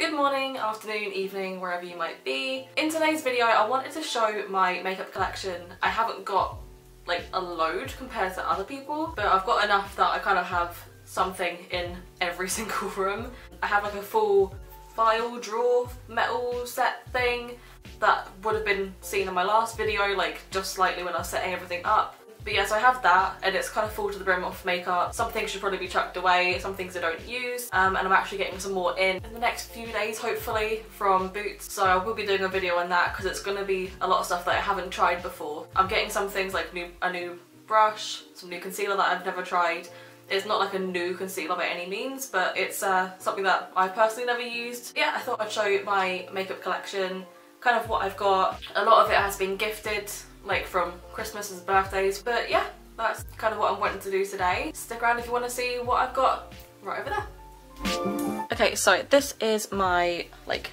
Good morning, afternoon, evening, wherever you might be. In today's video I wanted to show my makeup collection. I haven't got like a load compared to other people, but I've got enough that I kind of have something in every single room. I have like a full file drawer metal set thing that would have been seen in my last video, like just slightly when I was setting everything up. But yeah, so I have that and it's kind of full to the brim of makeup. Some things should probably be chucked away, some things I don't use, and I'm actually getting some more in the next few days hopefully from Boots. So I will be doing a video on that because it's going to be a lot of stuff that I haven't tried before. I'm getting some things like a new brush, some new concealer that I've never tried. It's not like a new concealer by any means, but it's something that I personally never used. Yeah, I thought I'd show you my makeup collection, kind of what I've got. A lot of it has been gifted, like from Christmas and birthdays, but yeah, that's kind of what I'm wanting to do today. Stick around if you want to see what I've got right over there. Okay, so this is my like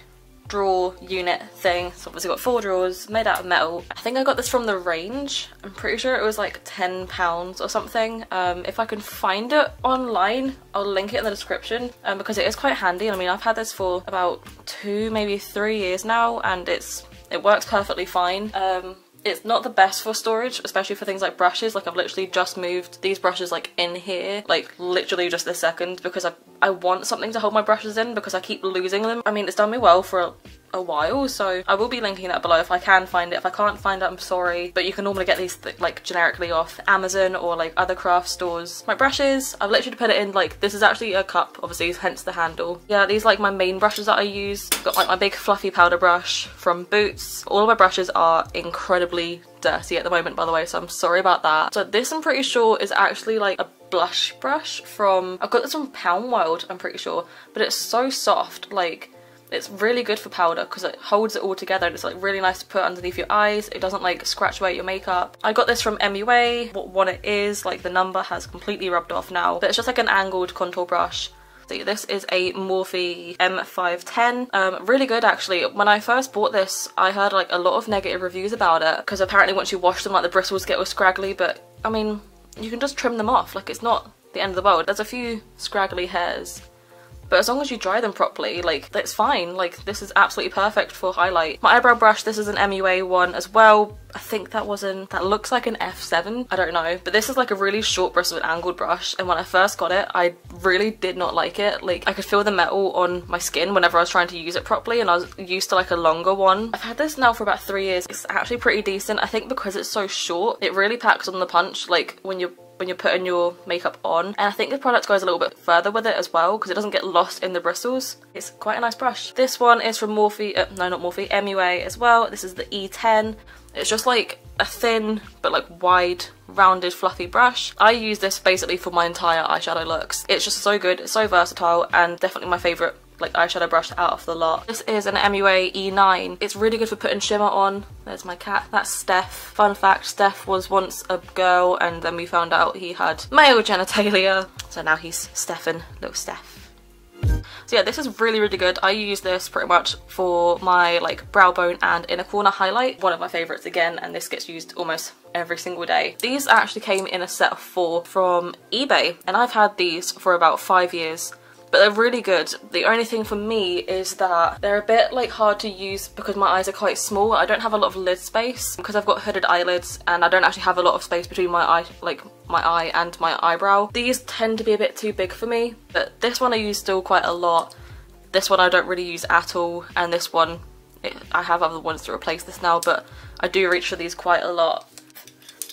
drawer unit thing. So obviously got 4 drawers made out of metal. I think I got this from the range. I'm pretty sure it was like £10 or something. If I can find it online, I'll link it in the description because it is quite handy. I mean, I've had this for about 2, maybe 3 years now, and it works perfectly fine. It's not the best for storage, especially for things like brushes. Like I've literally just moved these brushes like in here, like literally just this second, because I want something to hold my brushes in because I keep losing them. I mean, it's done me well for a while, so I will be linking that below if I can find it. If I can't find it, I'm sorry, but you can normally get these like generically off Amazon or like other craft stores. My brushes, I've literally put it in like, this is actually a cup, obviously, hence the handle. Yeah, these are like my main brushes that I use. Got like my big fluffy powder brush from Boots. All of my brushes are incredibly dirty at the moment, by the way, so I'm sorry about that. So this, I'm pretty sure, is actually like a blush brush from, I've got this from Pound Wild, I'm pretty sure, but it's so soft. Like, it's really good for powder because it holds it all together and it's like really nice to put underneath your eyes. It doesn't like scratch away your makeup. I got this from MUA. What one it is, like the number has completely rubbed off now, but it's just like an angled contour brush. So this is a Morphe M510. Really good actually. When I first bought this, I heard like a lot of negative reviews about it because apparently once you wash them, like the bristles get all scraggly, but I mean, you can just trim them off. Like, it's not the end of the world. There's a few scraggly hairs, but as long as you dry them properly, like, that's fine. Like, this is absolutely perfect for highlight. My eyebrow brush, this is an MUA one as well. I think that looks like an F7, I don't know. But this is like a really short bristled angled brush, and when I first got it, I really did not like it. Like, I could feel the metal on my skin whenever I was trying to use it properly, and I was used to like a longer one. I've had this now for about 3 years. It's actually pretty decent. I think because it's so short, it really packs on the punch, like when you're putting your makeup on, and I think the product goes a little bit further with it as well because it doesn't get lost in the bristles. It's quite a nice brush. This one is from Morphe, no not Morphe, MUA as well. This is the E10. It's just like a thin but like wide rounded fluffy brush. I use this basically for my entire eyeshadow looks. It's just so good, it's so versatile, and definitely my favourite like eyeshadow brush out of the lot. This is an MUA E9. It's really good for putting shimmer on. There's my cat. That's Steph. Fun fact, Steph was once a girl and then we found out he had male genitalia. So now he's Stefan, little Steph. So yeah, this is really, really good. I use this pretty much for my like brow bone and inner corner highlight. One of my favourites again, and this gets used almost every single day. These actually came in a set of 4 from eBay, and I've had these for about 5 years. But they're really good. The only thing for me is that they're a bit like hard to use because my eyes are quite small. I don't have a lot of lid space because I've got hooded eyelids, and I don't actually have a lot of space between my eye and my eyebrow. These tend to be a bit too big for me, but this one I use still quite a lot. This one I don't really use at all, and this one, I have other ones to replace this now, but I do reach for these quite a lot.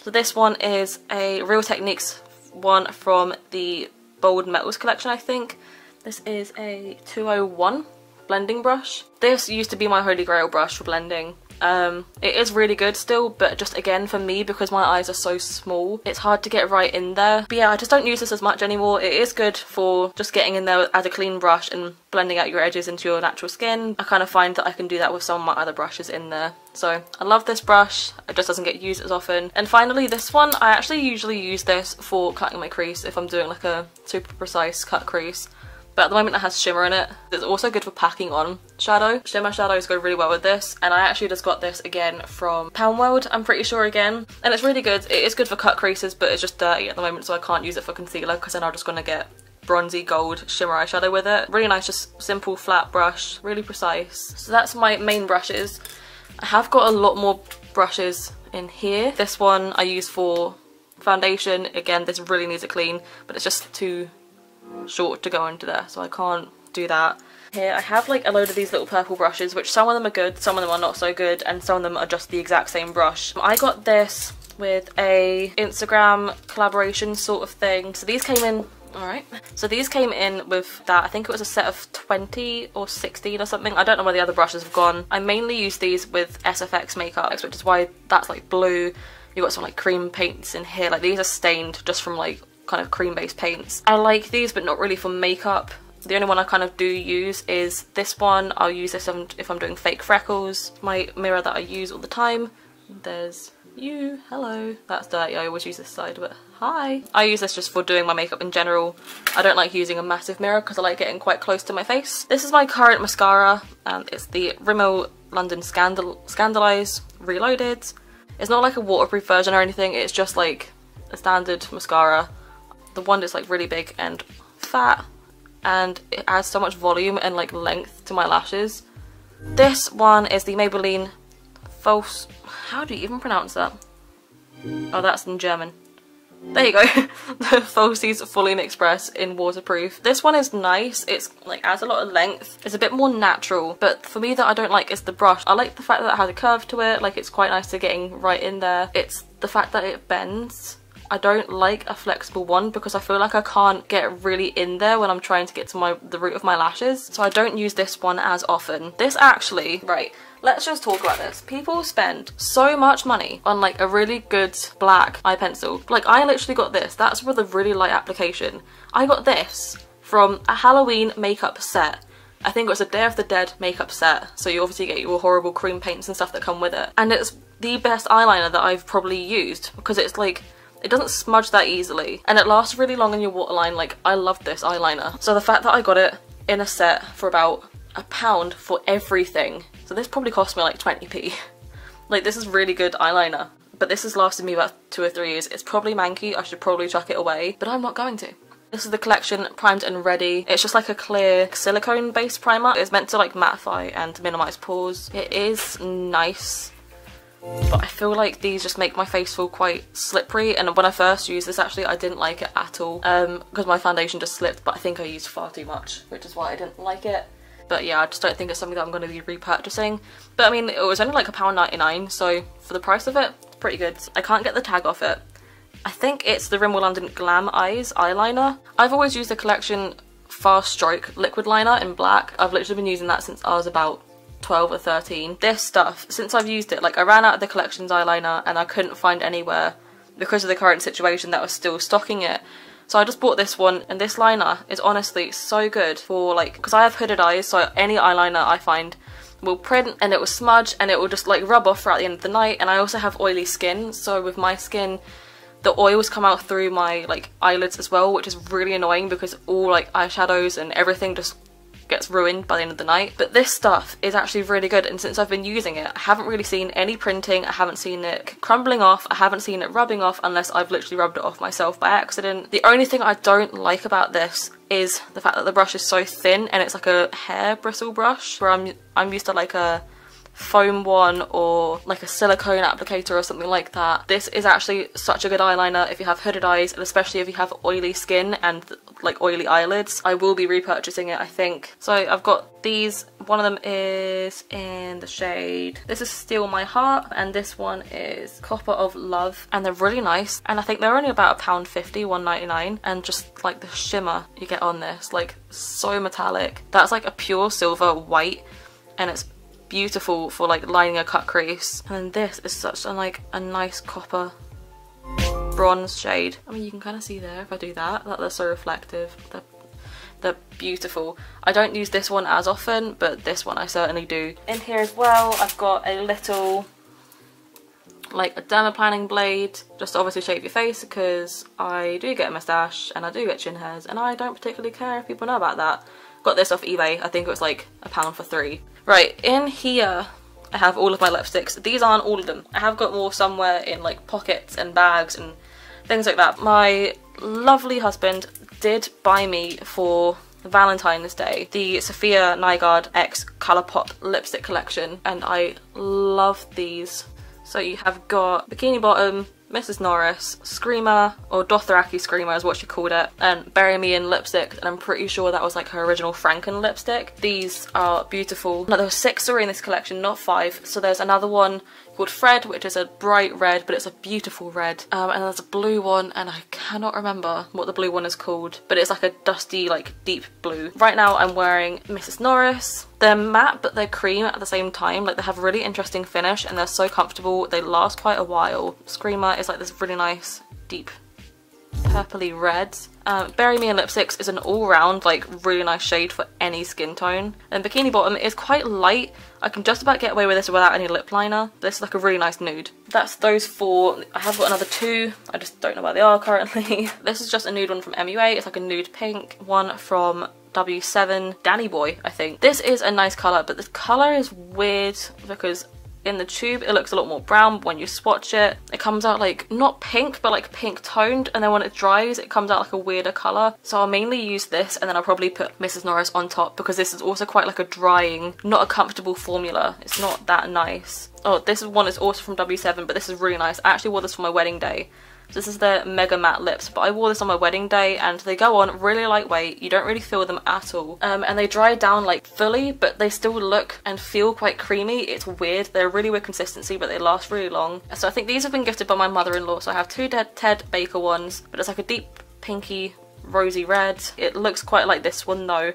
So this one is a Real Techniques one from the Bold Metals collection, I think. This is a 201 blending brush. This used to be my holy grail brush for blending. It is really good still, but just again for me, because my eyes are so small, it's hard to get right in there. But yeah, I just don't use this as much anymore. It is good for just getting in there as a clean brush and blending out your edges into your natural skin. I kind of find that I can do that with some of my other brushes in there. So I love this brush. It just doesn't get used as often. And finally this one, I actually usually use this for cutting my crease if I'm doing like a super precise cut crease. But at the moment it has shimmer in it. It's also good for packing on shadow. Shimmer shadows go really well with this, and I actually just got this again from Pound World, I'm pretty sure again. And it's really good. It is good for cut creases, but it's just dirty at the moment, so I can't use it for concealer because then I'm just going to get bronzy gold shimmer eyeshadow with it. Really nice, just simple flat brush, really precise. So that's my main brushes. I have got a lot more brushes in here. This one I use for foundation. Again, this really needs a clean, but it's just too short to go into there, so I can't do that. Here I have like a load of these little purple brushes, which some of them are good, some of them are not so good, and some of them are just the exact same brush. I got this with a Instagram collaboration sort of thing. So these came in, alright. So these came in with that, I think it was a set of 20 or 16 or something. I don't know where the other brushes have gone. I mainly use these with SFX makeup, which is why that's like blue. You've got some like cream paints in here. Like these are stained just from like kind of cream based paints. I like these, but not really for makeup. The only one I kind of do use is this one. I'll use this if I'm doing fake freckles. My mirror that I use all the time. There's you, hello. That's dirty, I always use this side, but hi. I use this just for doing my makeup in general. I don't like using a massive mirror because I like getting quite close to my face. This is my current mascara, and it's the Rimmel London Scandalise Reloaded. It's not like a waterproof version or anything, it's just like a standard mascara. The one that's like really big and fat, and it adds so much volume and like length to my lashes. This one is the Maybelline False... how do you even pronounce that? Oh, that's in German. There you go. The Falsies Fulling Express in waterproof. This one is nice. It's like adds a lot of length. It's a bit more natural, but for me that I don't like is the brush. I like the fact that it has a curve to it. Like it's quite nice to getting right in there. It's the fact that it bends. I don't like a flexible one because I feel like I can't get really in there when I'm trying to get to the root of my lashes. So I don't use this one as often. This actually, right, let's just talk about this. People spend so much money on like a really good black eye pencil. Like I literally got this. That's with a really light application. I got this from a Halloween makeup set. I think it was a Day of the Dead makeup set. So you obviously get your horrible cream paints and stuff that come with it. And it's the best eyeliner that I've probably used because it's like, it doesn't smudge that easily and it lasts really long in your waterline. Like I love this eyeliner. So the fact that I got it in a set for about £1 for everything. So this probably cost me like 20p. Like this is really good eyeliner. But this has lasted me about 2 or 3 years. It's probably manky, I should probably chuck it away, but I'm not going to. This is the collection Primed and Ready. It's just like a clear silicone based primer. It's meant to like mattify and minimise pores. It is nice, but I feel like these just make my face feel quite slippery, and when I first used this actually I didn't like it at all because my foundation just slipped, but I think I used far too much, which is why I didn't like it. But yeah, I just don't think it's something that I'm going to be repurchasing. But I mean, it was only like £1.99, so for the price of it, it's pretty good. I can't get the tag off it. I think it's the Rimmel London Glam Eyes eyeliner. I've always used the collection Fast Stroke liquid liner in black. I've literally been using that since I was about 12 or 13. This stuff, since I've used it, like I ran out of the collection's eyeliner and I couldn't find anywhere because of the current situation that was still stocking it. So I just bought this one, and this liner is honestly so good for like, because I have hooded eyes, so any eyeliner I find will print and it will smudge and it will just like rub off throughout the end of the night. And I also have oily skin, so with my skin the oils come out through my like eyelids as well, which is really annoying because all like eyeshadows and everything just gets ruined by the end of the night. But this stuff is actually really good, and since I've been using it I haven't really seen any printing, I haven't seen it crumbling off, I haven't seen it rubbing off unless I've literally rubbed it off myself by accident. The only thing I don't like about this is the fact that the brush is so thin and it's like a hair bristle brush, where I'm used to like a foam one or like a silicone applicator or something like that. This is actually such a good eyeliner if you have hooded eyes, and especially if you have oily skin and like oily eyelids. I will be repurchasing it, I think. So I've got these. One of them is in the shade, this is Steal My Heart, and this one is Copper of Love, and they're really nice, and I think they're only about £1.50, £1.99, and just like the shimmer you get on this, like so metallic. That's like a pure silver white, and it's beautiful for like lining a cut crease. And then this is such a like a nice copper bronze shade. I mean, you can kind of see there if I do that they're so reflective. They're beautiful. I don't use this one as often, but this one I certainly do. In here as well I've got a little like a dermaplaning blade, just to obviously shape your face because I do get a moustache and I do get chin hairs, and I don't particularly care if people know about that. Got this off eBay, I think it was like £1 for 3. Right, in here I have all of my lipsticks. These aren't all of them. I have got more somewhere in like pockets and bags and things like that. My lovely husband did buy me for Valentine's Day the Sophia Nygaard X Colourpop lipstick collection, and I love these. So you have got Bikini Bottom, Mrs. Norris, Screamer, or Dothraki Screamer is what she called it, and Bury Me in lipstick, and I'm pretty sure that was like her original Franken lipstick. These are beautiful. Now there were 6 already in this collection, not 5, so there's another one called Fred, which is a bright red, but it's a beautiful red, and there's a blue one, and I cannot remember what the blue one is called, but it's like a dusty, like deep blue. Right now I'm wearing Mrs. Norris. They're matte but they're cream at the same time, like they have a really interesting finish and they're so comfortable, they last quite a while. Screamer is like this really nice deep purpley red. Bury Me in Lipsticks is an all-round like really nice shade for any skin tone, and Bikini Bottom is quite light. I can just about get away with this without any lip liner. This is like a really nice nude. That's those 4. I have got another 2, I just don't know where they are currently. This is just a nude one from MUA, it's like a nude pink. One from W7, Danny Boy, I think. This is a nice colour, but this colour is weird because in the tube it looks a lot more brown, but when you swatch it, it comes out like not pink but like pink toned, and then when it dries it comes out like a weirder colour. So I'll mainly use this, and then I'll probably put Mrs. Norris on top because this is also quite like a drying, not a comfortable formula. It's not that nice. Oh, this one is also from W7, but this is really nice. I actually wore this for my wedding day. This is their Mega Matte Lips, but I wore this on my wedding day and they go on really lightweight. You don't really feel them at all. And they dry down like fully, but they still look and feel quite creamy. It's weird. They're really weird consistency, but they last really long. So I think these have been gifted by my mother-in-law. So I have 2 Ted Baker ones, but it's like a deep pinky rosy red. It looks quite like this one though,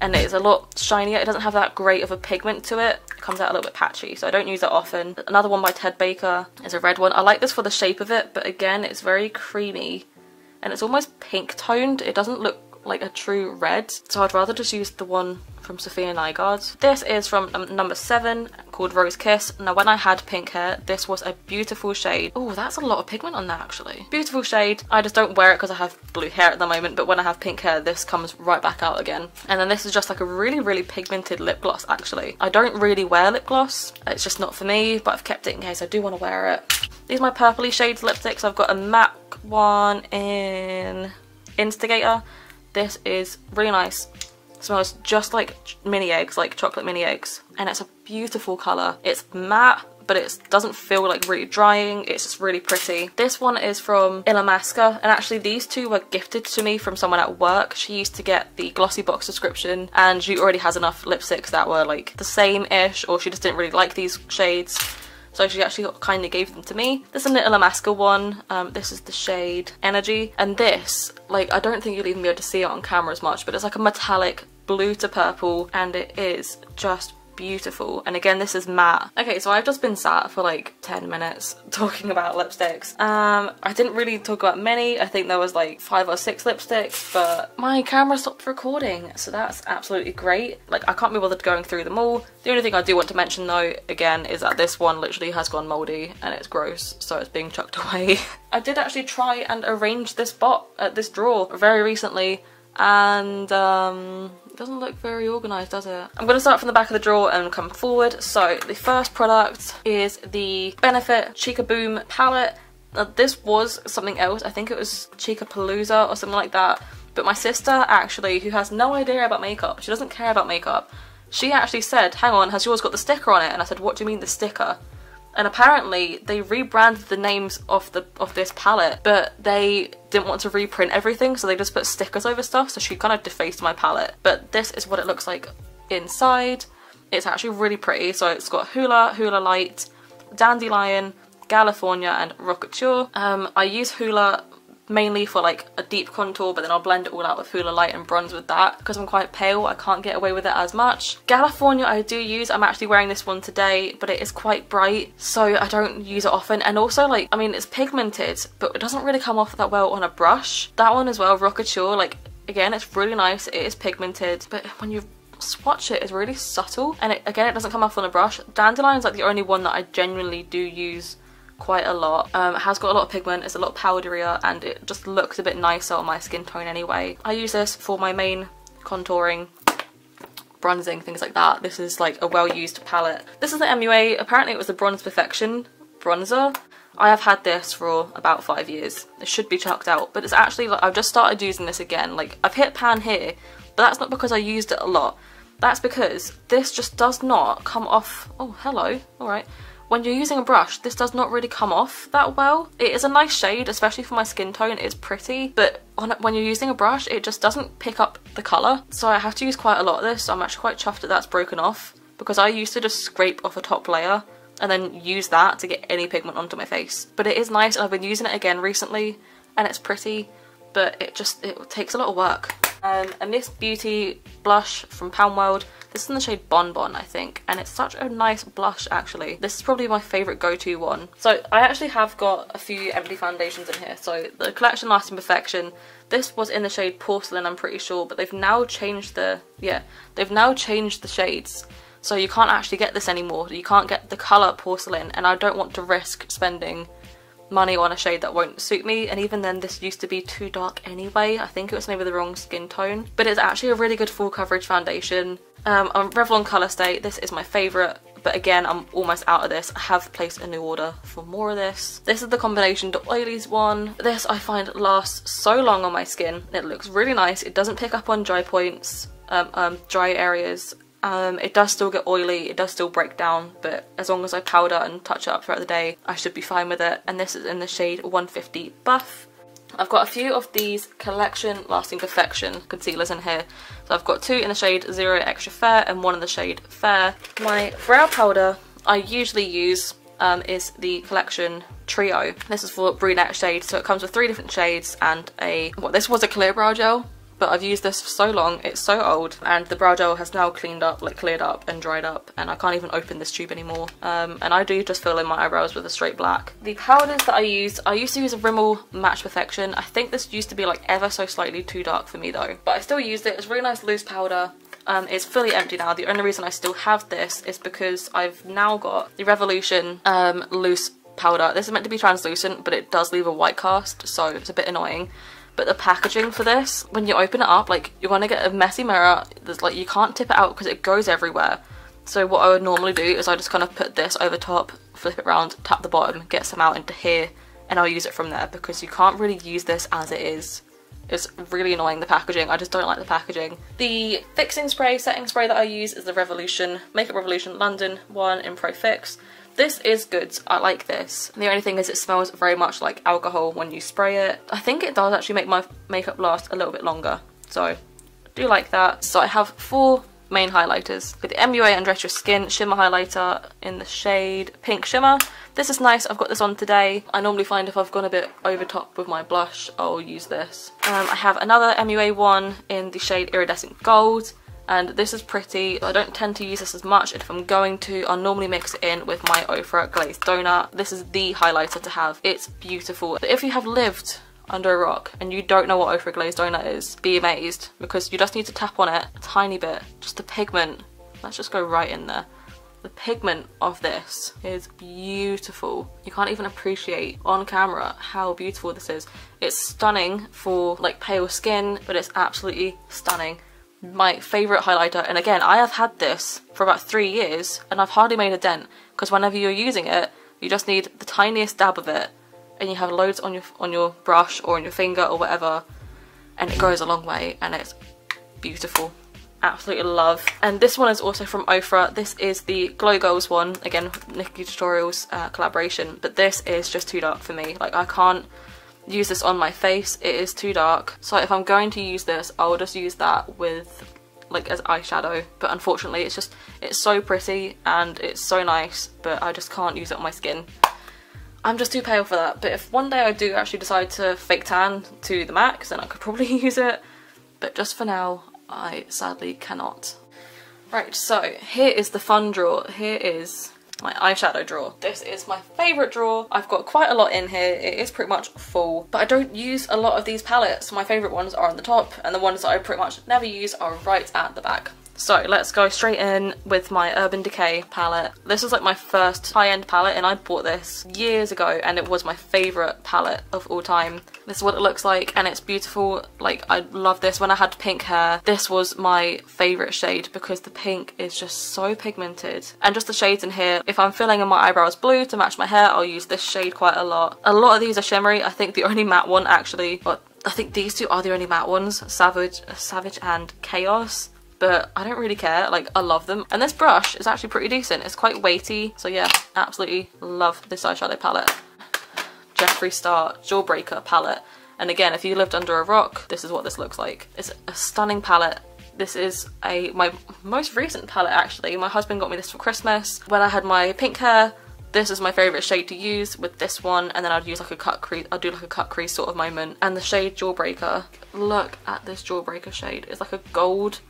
and it's a lot shinier. It doesn't have that great of a pigment to it. It comes out a little bit patchy, so I don't use it often. Another one by Ted Baker is a red one. I like this for the shape of it, but again, it's very creamy and it's almost pink toned. It doesn't look like a true red, so I'd rather just use the one from Sophia Nygaard. This is from number 7 called Rose Kiss. Now when I had pink hair, this was a beautiful shade. Oh, that's a lot of pigment on that actually. Beautiful shade. I just don't wear it because I have blue hair at the moment, but when I have pink hair this comes right back out again. And then this is just like a really pigmented lip gloss actually. I don't really wear lip gloss, it's just not for me, but I've kept it in case I do want to wear it. These are my purpley shades lipsticks. I've got a MAC one in Instigator. This is really nice. It smells just like mini eggs, like chocolate mini eggs, and it's a beautiful colour. It's matte, but it doesn't feel like really drying. It's just really pretty. This one is from Illamasqua, and actually these 2 were gifted to me from someone at work. She used to get the glossy box subscription and she already has enough lipsticks that were like the same-ish, or she just didn't really like these shades. So she actually kindly gave them to me. This is an Illamasqua one. This is the shade Energy. And this, like, I don't think you'll even be able to see it on camera as much, but it's like a metallic blue to purple, and it is just beautiful. And again, this is matte. Okay, so I've just been sat for like 10 minutes talking about lipsticks. I didn't really talk about many. I think there was like 5 or 6 lipsticks, but my camera stopped recording, so that's absolutely great. Like, I can't be bothered going through them all. The only thing I do want to mention though, again, is that this one literally has gone mouldy and it's gross, so it's being chucked away. I did actually try and arrange this this drawer very recently, and it doesn't look very organised, does it? I'm going to start from the back of the drawer and come forward. So the first product is the Benefit Chica Boom palette. Now, this was something else. I think it was Chica Palooza or something like that. But my sister actually, who has no idea about makeup, she doesn't care about makeup, she actually said, hang on, has yours got the sticker on it? And I said, what do you mean the sticker? And apparently they rebranded the names of this palette, but they didn't want to reprint everything, so they just put stickers over stuff, so she kind of defaced my palette. But this is what it looks like inside. It's actually really pretty. So it's got Hula, Hula Light, Dandelion, California, and Rockature. I use Hula mainly for like a deep contour, but then I'll blend it all out with Hula Light and bronze with that. Because I'm quite pale, I can't get away with it as much. California I do use. I'm actually wearing this one today, but it is quite bright, so I don't use it often. And also, like, I mean, it's pigmented, but it doesn't really come off that well on a brush. That one as well, Rockature, like, again, it's really nice. It is pigmented, but when you swatch it, it's really subtle. And again, it doesn't come off on a brush. Dandelion's like the only one that I genuinely do use quite a lot. It has got a lot of pigment, it's a lot powderier, and it just looks a bit nicer on my skin tone anyway. I use this for my main contouring, bronzing, things like that. This is like a well-used palette. This is the MUA. Apparently it was the Bronze Perfection bronzer. I have had this for about 5 years. It should be chucked out, but it's actually like I've just started using this again. Like I've hit pan here, but that's not because I used it a lot. That's because this just does not come off. Oh, hello. All right. When you're using a brush, this does not really come off that well. It is a nice shade, especially for my skin tone. It's pretty, but when you're using a brush, it just doesn't pick up the colour. So I have to use quite a lot of this. So I'm actually quite chuffed that that's broken off, because I used to just scrape off a top layer and then use that to get any pigment onto my face. But it is nice, and I've been using it again recently, and it's pretty, but it takes a lot of work. A Miss Beauty blush from Palmworld. This is in the shade Bonbon, I think, and it's such a nice blush actually. This is probably my favourite go-to one. So I actually have got a few empty foundations in here. So the collection Lasting Perfection, this was in the shade Porcelain, I'm pretty sure, but they've now changed the shades. So you can't actually get this anymore. You can't get the colour Porcelain, and I don't want to risk spending money on a shade that won't suit me. And even then, this used to be too dark anyway. I think it was maybe the wrong skin tone, but it's actually a really good full coverage foundation. Revlon Colour Stay, this is my favourite, but again, I'm almost out of this. I have placed a new order for more of this. This is the Combination Oilies one. This I find lasts so long on my skin. It looks really nice. It doesn't pick up on dry points, dry areas. It does still get oily, it does still break down, but as long as I powder and touch it up throughout the day, I should be fine with it. And this is in the shade 150 Buff. I've got a few of these Collection Lasting Perfection concealers in here. So I've got 2 in the shade Zero Extra Fair and 1 in the shade Fair. My brow powder I usually use is the Collection Trio. This is for brunette shade, so it comes with 3 different shades and this was a clear brow gel, but I've used this for so long, it's so old, and the brow gel has now cleared up and dried up, and I can't even open this tube anymore. And I do just fill in my eyebrows with a straight black. The powders that I used to use a Rimmel Match Perfection. I think this used to be like ever so slightly too dark for me though, but I still used it. It's really nice loose powder. It's fully empty now. The only reason I still have this is because I've now got the Revolution loose powder. This is meant to be translucent, but it does leave a white cast, so it's a bit annoying. But the packaging for this, when you open it up, like, you're gonna get a messy mirror. There's like, you can't tip it out because it goes everywhere. So what I would normally do is I just kind of put this over top, flip it around, tap the bottom, get some out into here, and I'll use it from there, because you can't really use this as it is. It's really annoying, the packaging. I just don't like the packaging. The fixing spray, setting spray that I use is the Revolution, Makeup Revolution London one in Pro Fix. This is good, I like this. The only thing is it smells very much like alcohol when you spray it. I think it does actually make my makeup last a little bit longer, so I do like that. So I have 4 main highlighters. With the MUA Undress Your Skin Shimmer Highlighter in the shade Pink Shimmer. This is nice, I've got this on today. I normally find if I've gone a bit over top with my blush, I'll use this. I have another MUA one in the shade Iridescent Gold. And this is pretty. I don't tend to use this as much, and if I'm going to, I'll normally mix it in with my Ofra Glazed Donut. This is the highlighter to have. It's beautiful. But if you have lived under a rock and you don't know what Ofra Glazed Donut is, be amazed, because you just need to tap on it a tiny bit. Just the pigment. Let's just go right in there. The pigment of this is beautiful. You can't even appreciate on camera how beautiful this is. It's stunning for like pale skin, but it's absolutely stunning. My favourite highlighter, and again, I have had this for about 3 years and I've hardly made a dent, because whenever you're using it, you just need the tiniest dab of it and you have loads on your brush or on your finger or whatever, and it goes a long way and it's beautiful. Absolutely love. And this one is also from Ofra. This is the Glow Girls one, again, Nikki Tutorials collaboration, but this is just too dark for me. Like, I can't use this on my face, it is too dark. So if I'm going to use this, I will just use that with like as eyeshadow, but unfortunately it's so pretty and it's so nice, but I just can't use it on my skin. I'm just too pale for that. But if one day I do actually decide to fake tan to the max, then I could probably use it, but just for now I sadly cannot. Right, so here is the fun drawer. Here is my eyeshadow drawer. This is my favourite drawer. I've got quite a lot in here. It is pretty much full, but I don't use a lot of these palettes. My favourite ones are on the top, and the ones that I pretty much never use are right at the back. So let's go straight in with my Urban Decay palette. This was like my first high-end palette and I bought this years ago and it was my favourite palette of all time. This is what it looks like and it's beautiful. Like, I love this. When I had pink hair, this was my favourite shade because the pink is just so pigmented. And just the shades in here, if I'm filling in my eyebrows blue to match my hair, I'll use this shade quite a lot. A lot of these are shimmery. I think the only matte one actually, but I think these two are the only matte ones, Savage and Chaos. But I don't really care, like, I love them. And this brush is actually pretty decent. It's quite weighty, so yeah, absolutely love this eyeshadow palette. Jeffree Star Jawbreaker palette. And again, if you lived under a rock, this is what this looks like. It's a stunning palette. This is my most recent palette actually. My husband got me this for Christmas. When I had my pink hair, this is my favourite shade to use with this one, and then I'd use like a cut crease, I'd do like a cut crease sort of moment. And the shade Jawbreaker, look at this Jawbreaker shade. It's like a gold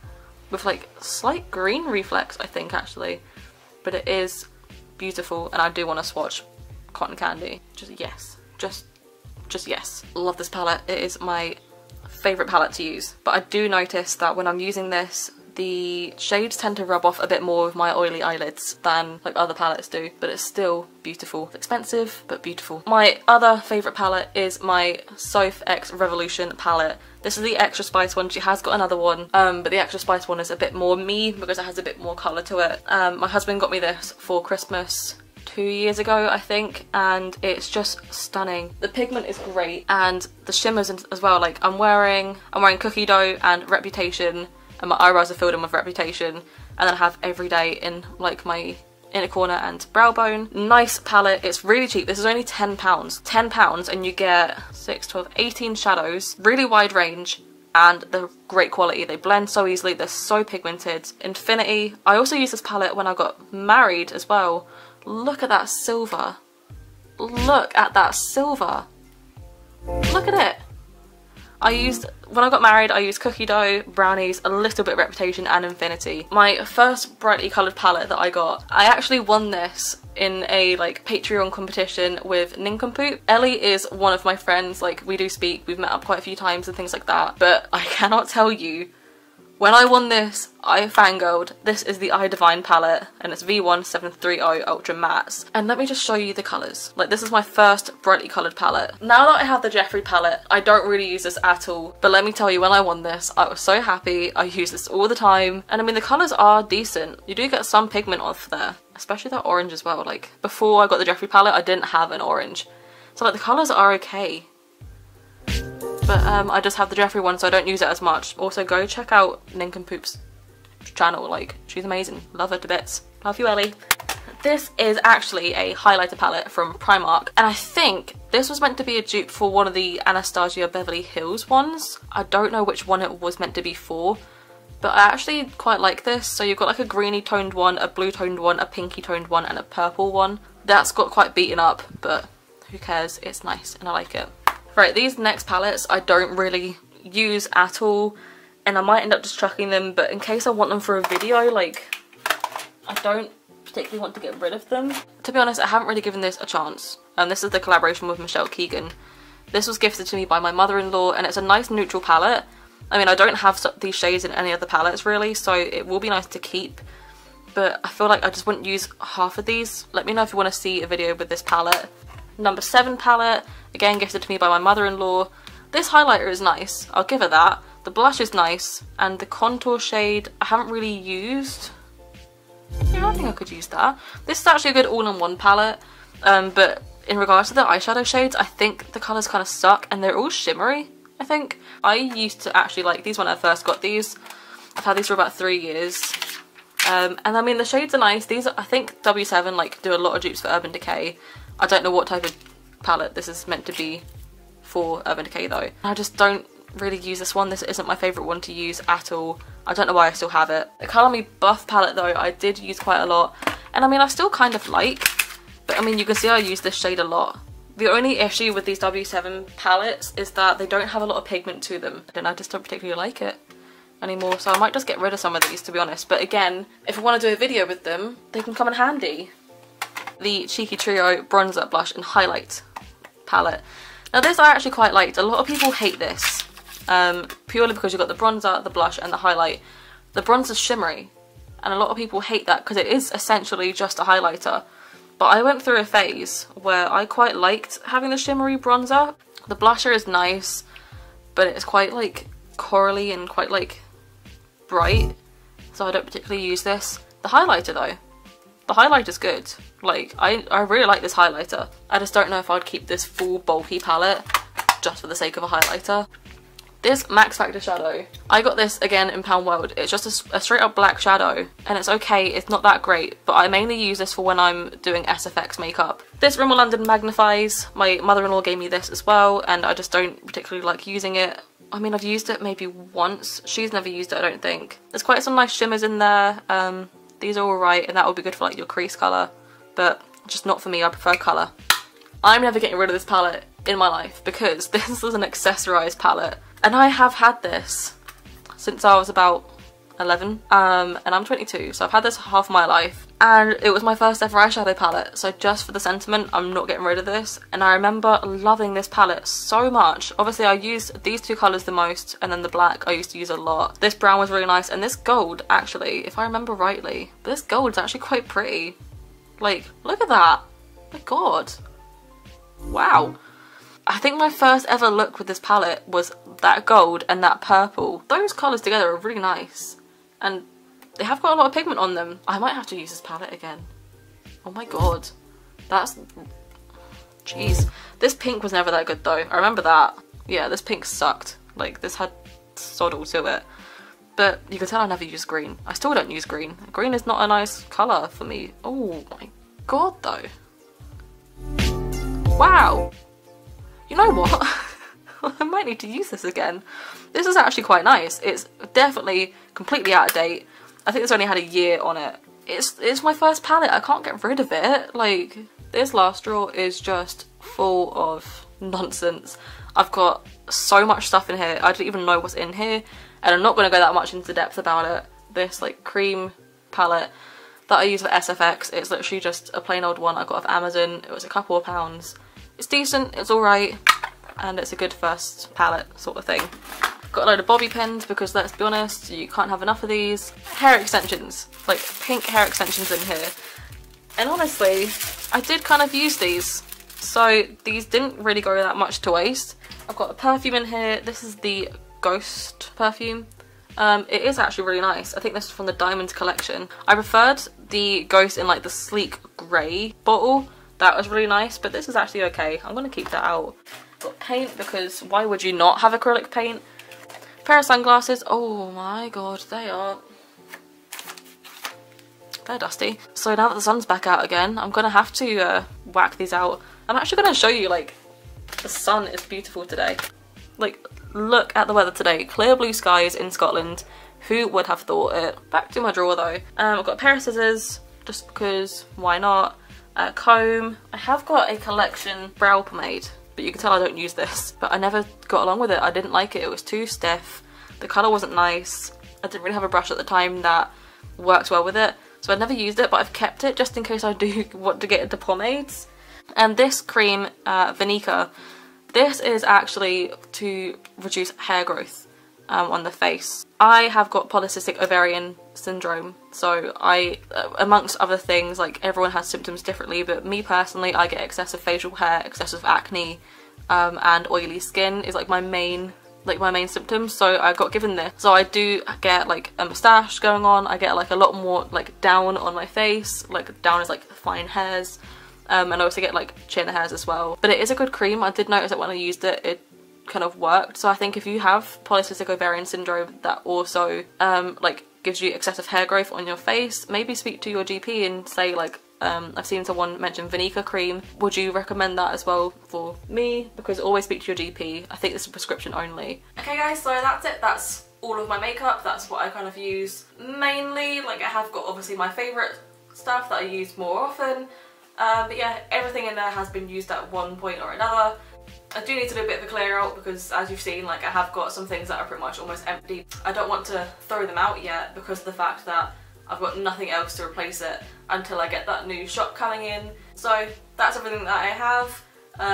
with like slight green reflex, I think actually, but it is beautiful and I do want to swatch Cotton Candy. Just yes, just yes. Love this palette. It is my favourite palette to use, but I do notice that when I'm using this, the shades tend to rub off a bit more with my oily eyelids than like other palettes do, but it's still beautiful. It's expensive, but beautiful. My other favourite palette is my Soph X Revolution palette. This is the Extra Spice one. She has got another one, but the Extra Spice one is a bit more me because it has a bit more colour to it. My husband got me this for Christmas 2 years ago, I think, and it's just stunning. The pigment is great and the shimmers as well. Like, I'm wearing Cookie Dough and Reputation, and my eyebrows are filled in with Reputation, and then I have Everyday in like my inner corner and brow bone. Nice palette. It's really cheap. This is only £10. £10 and you get 6, 12, 18 shadows. Really wide range and they're great quality. They blend so easily. They're so pigmented. Infinity. I also used this palette when I got married as well. Look at that silver. Look at that silver. Look at it. When I got married, I used Cookie Dough, Brownies, a little bit of Reputation and Infinity. My first brightly coloured palette that I got, I actually won this in a like Patreon competition with Nincompoop. Ellie is one of my friends, like we do speak, we've met up quite a few times and things like that, but I cannot tell you, when I won this, I fangirled. This is the Eye Divine palette and it's V1730 Ultra Mattes. And let me just show you the colours. Like, this is my first brightly coloured palette. Now that I have the Jeffree palette, I don't really use this at all. But let me tell you, when I won this, I was so happy. I use this all the time. And I mean, the colours are decent. You do get some pigment off there, especially that orange as well. Like, before I got the Jeffree palette, I didn't have an orange. So like, the colours are okay. But I just have the Jeffree one, so I don't use it as much. Also, go check out Nincompoop's channel. Like, she's amazing. Love her to bits. Love you, Ellie. This is actually a highlighter palette from Primark, and I think this was meant to be a dupe for one of the Anastasia Beverly Hills ones. I don't know which one it was meant to be for, but I actually quite like this. So you've got like a greeny toned one, a blue toned one, a pinky toned one, and a purple one. That's got quite beaten up, but who cares? It's nice and I like it. Right, these next palettes I don't really use at all, and I might end up just chucking them, but in case I want them for a video, like, I don't particularly want to get rid of them. To be honest, I haven't really given this a chance. This is the collaboration with Michelle Keegan. This was gifted to me by my mother-in-law, and it's a nice neutral palette. I mean, I don't have these shades in any other palettes really, so it will be nice to keep, but I feel like I just wouldn't use half of these. Let me know if you want to see a video with this palette. Number 7 palette, again gifted to me by my mother-in-law. This highlighter is nice, I'll give it that. The blush is nice, and the contour shade I haven't really used. Yeah, I think I could use that. This is actually a good all-in-one palette, but in regards to the eyeshadow shades, I think the colours kind of suck, and they're all shimmery, I think. I used to actually like these when I first got these. I've had these for about 3 years. And I mean, the shades are nice. These are, I think W7 like do a lot of dupes for Urban Decay. I don't know what type of palette this is meant to be for Urban Decay though. I just don't really use this one. This isn't my favourite one to use at all. I don't know why I still have it. The Colour Me Buff palette though, I did use quite a lot. And I mean, I still kind of like, but I mean, you can see I use this shade a lot. The only issue with these W7 palettes is that they don't have a lot of pigment to them. And I just don't particularly like it anymore, so I might just get rid of some of these, to be honest. But again, if I want to do a video with them, they can come in handy. The Cheeky Trio Bronzer, Blush and Highlight palette. Now this I actually quite liked. A lot of people hate this, purely because you've got the bronzer, the blush and the highlight. The bronzer's shimmery, and a lot of people hate that because it is essentially just a highlighter. But I went through a phase where I quite liked having the shimmery bronzer. The blusher is nice, but it's quite like corally and quite like bright, so I don't particularly use this. The highlighter though, the highlighter's good. Like, I really like this highlighter. I just don't know if I'd keep this full bulky palette just for the sake of a highlighter. This Max Factor shadow, I got this again in Pound World. It's just a straight up black shadow, and it's okay, it's not that great, but I mainly use this for when I'm doing SFX makeup. This Rimmel London magnifies. My mother-in-law gave me this as well, and I just don't particularly like using it. I mean, I've used it maybe once. She's never used it, I don't think. There's quite some nice shimmers in there. These are alright, and that would be good for like your crease colour, but just not for me. I prefer colour. I'm never getting rid of this palette in my life because this is an accessorised palette. And I have had this since I was about 11, and I'm 22, so I've had this half my life. And it was my first ever eyeshadow palette, so just for the sentiment, I'm not getting rid of this. And I remember loving this palette so much. Obviously, I used these two colours the most, and then the black I used to use a lot. This brown was really nice, and this gold, actually, if I remember rightly, this gold is actually quite pretty. Like, look at that. Oh my god. Wow. I think my first ever look with this palette was that gold and that purple. Those colours together are really nice, and they have got a lot of pigment on them. I might have to use this palette again. Oh my god. That's... jeez. This pink was never that good though. I remember that. Yeah, this pink sucked. Like, this had soddle to it. But you can tell I never use green. I still don't use green. Green is not a nice colour for me. Oh my god though. Wow. You know what? I might need to use this again. This is actually quite nice. It's definitely completely out of date. I think it's only had a year on it. It's my first palette. I can't get rid of it. Like, this last drawer is just full of nonsense. I've got so much stuff in here. I don't even know what's in here, and I'm not going to go that much into depth about it. This like cream palette that I use for SFX, it's literally just a plain old one I got off Amazon. It was a couple of pounds. It's decent, it's alright, and it's a good first palette sort of thing. Got a load of bobby pins because, let's be honest, you can't have enough of these. Hair extensions, like pink hair extensions in here. And honestly, I did kind of use these, so these didn't really go that much to waste. I've got a perfume in here. This is the Ghost perfume. It is actually really nice. I think this is from the Diamonds collection. I preferred the Ghost in like the sleek grey bottle. That was really nice, but this is actually okay. I'm going to keep that out. Got paint because why would you not have acrylic paint? Pair of sunglasses. Oh my god, they're dusty. So now that the sun's back out again, I'm going to have to whack these out. I'm actually going to show you, like, the sun is beautiful today. Like, look at the weather today. Clear blue skies in Scotland. Who would have thought it? Back to my drawer though. I've got a pair of scissors, just because, why not? A comb. I have got a collection brow pomade, but you can tell I don't use this. But I never got along with it. I didn't like it. It was too stiff. The colour wasn't nice. I didn't really have a brush at the time that worked well with it, so I never used it, but I've kept it just in case I do want to get into pomades. And this cream, Venica, this is actually to reduce hair growth on the face. I have got polycystic ovarian syndrome, so amongst other things, like everyone has symptoms differently, but me personally, I get excessive facial hair, excessive acne, and oily skin is like my main symptoms. So I got given this. So I do get like a moustache going on. I get like a lot more like down on my face. Like down is like fine hairs. And I also get like chin hairs as well. But it is a good cream. I did notice that when I used it, it kind of worked. So I think if you have polycystic ovarian syndrome that also like gives you excessive hair growth on your face, maybe speak to your GP and say like, I've seen someone mention Venica cream. Would you recommend that as well for me? Because always speak to your GP. I think it's a prescription only. Okay guys, so that's it. That's all of my makeup. That's what I kind of use mainly. Like I have got obviously my favourite stuff that I use more often. But yeah, everything in there has been used at one point or another. I do need to do a bit of a clear out because, as you've seen, like I have got some things that are pretty much almost empty. I don't want to throw them out yet because of the fact that I've got nothing else to replace it until I get that new shop coming in. So that's everything that I have.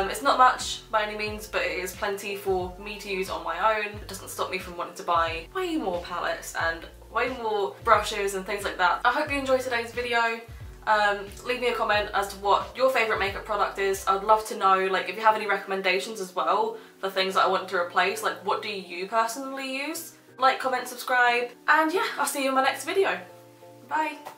It's not much by any means, but it is plenty for me to use on my own. It doesn't stop me from wanting to buy way more palettes and way more brushes and things like that. I hope you enjoyed today's video. Leave me a comment as to what your favourite makeup product is. I'd love to know, like, if you have any recommendations as well for things that I want to replace, like what do you personally use? Like, comment, subscribe, and yeah, I'll see you in my next video. Bye!